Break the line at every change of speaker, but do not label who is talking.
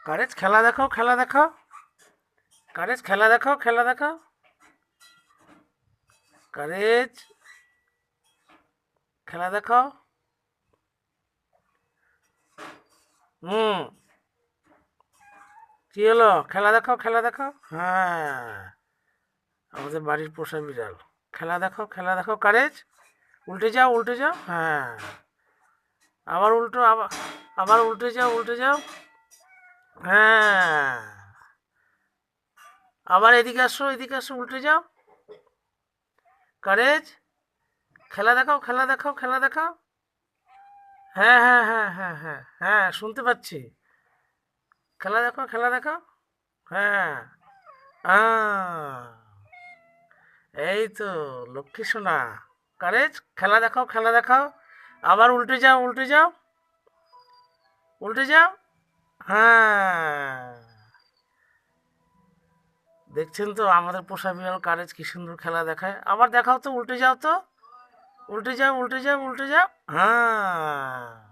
Courage খেলা দেখাও, খেলা দেখাও। কারেজ খেলা দেখাও, খেলা দেখাও। কারেজ খেলা দেখাও। হুম। কি হলো? খেলা দেখাও, খেলা দেখাও। হ্যাঁ, আমাদের বাড়ির পোষা বিড়াল। খেলা দেখাও, খেলা দেখাও। কারেজ উল্টে যাও, উল্টে যাও। হ্যাঁ, আবার উল্টো, আবার আবার উল্টে যাও, উল্টে যাও। হ্যাঁ, আবার এদিকে আসো, এদিকে আসো, উল্টে যাও। কারেজ খেলা দেখাও, খেলা দেখাও, খেলা দেখাও। হ্যাঁ, হ্যাঁ, হ্যাঁ, হ্যাঁ, হ্যাঁ, হ্যাঁ, শুনতে পাচ্ছি। খেলা দেখাও, খেলা দেখাও। হ্যাঁ। এই তো, লক্ষ্মী সোনা। কারেজ খেলা দেখাও, খেলা দেখাও। আবার উল্টে যাও, উল্টে যাও, উল্টে যাও। হ্যাঁ, দেখছেন তো আমাদের পোষা বিড়াল কারেজ কি সুন্দর খেলা দেখায়। আবার দেখাও তো, উল্টে যাও তো। উল্টে যাও, উল্টে যাও, উল্টে যাও। হ্যাঁ।